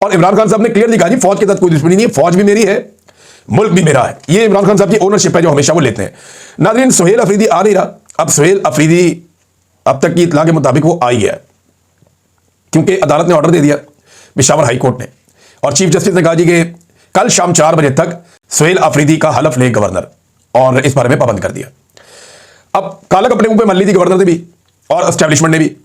और इमरान खान साहब ने क्लियरली कहा जी फौज के साथ कोई दुश्मनी नहीं है, फौज भी मेरी है, मुल्क भी मेरा है। ये इमरान खान साहब की ओनरशिप है जो हमेशा वो लेते हैं। नाज़रीन, सुहेल अफरीदी आ नहीं रहा। अब सुहेल अफरीदी अब तक की इत्तला के मुताबिक वो आई है, क्योंकि अदालत ने ऑर्डर दे दिया, पेशावर हाई कोर्ट ने, और चीफ जस्टिस ने कहा जी कि कल शाम 4 बजे तक सुहेल अफरीदी का हलफ ले गवर्नर, और इस बारे में पाबंद कर दिया। अब काला कपड़े मुंह पे मल ली थी गवर्नर ने भी और एस्टेब्लिशमेंट ने भी,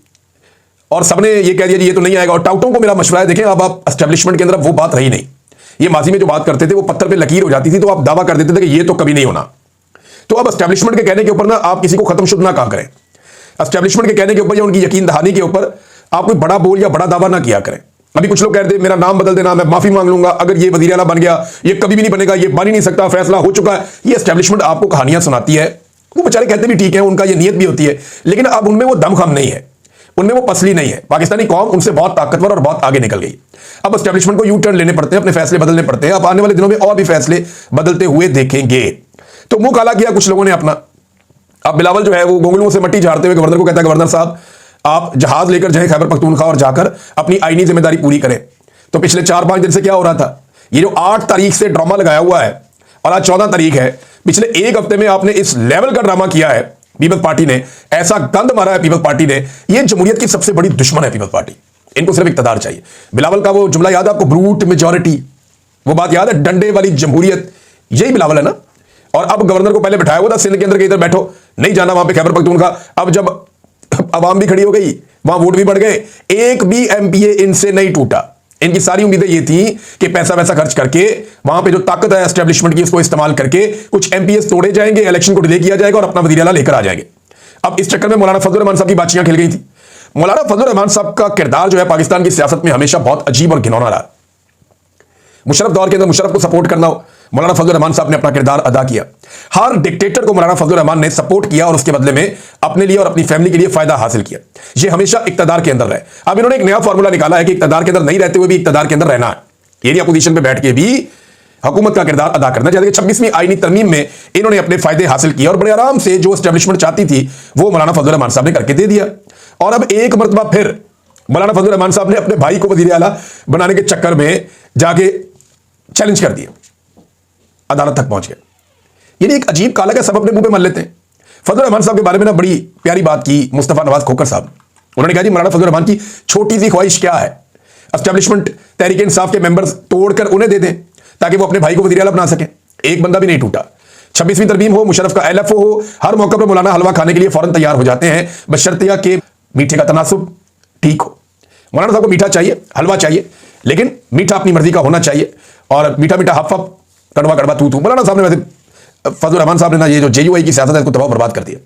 और सबने ये कह दिया जी ये तो नहीं आएगा। और टाउटों को मेरा मशवरा है, देखें अब आप एस्टेब्लिशमेंट के अंदर वो बात रही नहीं। ये माजी में जो बात करते थे वो पत्थर पे लकीर हो जाती थी, तो आप दावा कर देते थे कि ये तो कभी नहीं होना। तो अब एस्टेब्लिशमेंट के कहने के ऊपर ना आप किसी को खत्म शुद्ध ना कहा करें। एस्टेब्लिशमेंट के कहने के ऊपर या उनकी यकीन दहानी के ऊपर आप कोई बड़ा बोल या बड़ा दावा ना किया करें। अभी कुछ लोग कह रहे थे मेरा नाम बदल देना, मैं माफी मांग लूंगा अगर ये वजीर आला बन गया, ये कभी भी नहीं बनेगा, ये बन ही नहीं सकता, फैसला हो चुका है। ये एस्टेब्लिशमेंट आपको कहानियां सुनाती है। वो बेचारे कहते भी ठीक है, उनका ये नियत भी होती है, लेकिन अब उनमें वो दमखम नहीं है, उनमें वो पसली नहीं है। पाकिस्तानी कौम उनसे बहुत ताकतवर और बहुत आगे निकल गई। अब एस्टेब्लिशमेंट को यू टर्न लेने पड़ते हैं, अपने फैसले बदलने पड़ते हैं। अब आने वाले दिनों में और भी फैसले बदलते हुए देखेंगे। तो मुंह काला किया कुछ लोगों ने अपना। अब बिलावल जो है वो गोंगलुओं से मट्टी झाड़ते हुए गवर्नर को कहता है गवर्नर साहब आप जहाज लेकर जाएं खैबर पख्तूनख्वा और जाकर अपनी आईनी जिम्मेदारी पूरी करें। तो पिछले 4-5 दिन से क्या हो रहा था, ये जो 8 तारीख से ड्रामा लगाया हुआ है और आज 14 तारीख है, पिछले 1 हफ्ते में आपने इस लेवल का ड्रामा किया है। पीपल्स पार्टी ने ऐसा गंद मारा है, पीपल्स पार्टी ने, ये जमहूरियत की सबसे बड़ी दुश्मन है पीपल्स पार्टी। इनको सिर्फ इक्तदार चाहिए। बिलावल का वो जुमला याद है आपको, ब्रूट मेजॉरिटी, वो बात याद है, डंडे वाली जमहूरियत, यही बिलावल है ना। और अब गवर्नर को पहले बिठाया हुआ था सिंध के अंदर के इधर बैठो, नहीं जाना वहां पे खैबर पख्तूनख्वा। अब जब अवाम भी खड़ी हो गई, वहां वोट भी बढ़ गए, एक भी एमपीए इनसे नहीं टूटा। इनकी सारी उम्मीदें ये थी कि पैसा वैसा खर्च करके वहां पे जो ताकत है एस्टेब्लिशमेंट की उसको इस्तेमाल करके कुछ एमपीएस तोड़े जाएंगे, इलेक्शन को डिले किया जाएगा और अपना वज़ीर आला लेकर आ जाएंगे। अब इस चक्कर में मौलाना फजल रहमान साहब की बाचियां खेल गई थी। मौलाना फजल रहमान साहब का किरदार जो है पाकिस्तान की सियासत में हमेशा बहुत अजीब और घिनौना रहा। मुशर्रफ दौर के अंदर मुशर्रफ को सपोर्ट करना हो, मौलाना फजल रहमान साहब ने अपना किरदार अदा किया। हर डिक्टेटर को मौलाना फजल रहमान ने सपोर्ट किया और उसके बदले में अपने लिए और अपनी फैमिली के लिए फायदा हासिल किया। ये हमेशा इक्तदार के अंदर रहे। अब इन्होंने एक नया फॉर्मूला निकाला है कि इक्तदार के अंदर नहीं रहते हुए भी इक्तदार के अंदर रहना है, यानी अपोजिशन पे बैठ के भी हुकूमत का किरदार अदा करना। जैसे 26वीं आईनी तरमीम में इन्होंने अपने फायदे हासिल किए और बड़े आराम से जो एस्टेब्लिशमेंट चाहती थी वो मौलाना फजल रहमान साहब ने करके दे दिया। और अब एक मरतबा फिर मौलाना फजल रहमान साहब ने अपने भाई को वज़ीर आला बनाने के चक्कर में जाके चैलेंज कर दिया, अदालत तक पहुंच गए। यानी एक अजीब काला का सब अपने मुंह पे मल लेते हैं। फजल रहमान साहब के बारे में ना बड़ी प्यारी बात की मुस्तफा नवाज खोकर साहब। उन्होंने कहा जी मौलाना फजल रहमान की छोटी सी ख्वाहिश क्या है, एस्टेब्लिशमेंट तहरीक इंसाफ के मेंबर्स तोड़कर उन्हें दे दें ताकि वो अपने भाई को वज़ीर आला बना सके। एक बंदा भी नहीं टूटा। 26वीं तरमीम हो, मुशर्रफ का एलएफओ हो, हर मौके पर मौलाना हलवा खाने के लिए फौरन तैयार हो जाते हैं, बशर्तिया के मीठे का तनासुब ठीक हो। मौलाना साहब को मीठा चाहिए, हलवा चाहिए, लेकिन मीठा अपनी मर्जी का होना चाहिए और मीठा मीठा हफ हफ, कड़वा कड़वा तू तू। मौलाना साहब ने वैसे फजल रहमान साहब ने ना ये जो जेयूआई की सियासत है इसको तबाह बर्बाद कर दिया।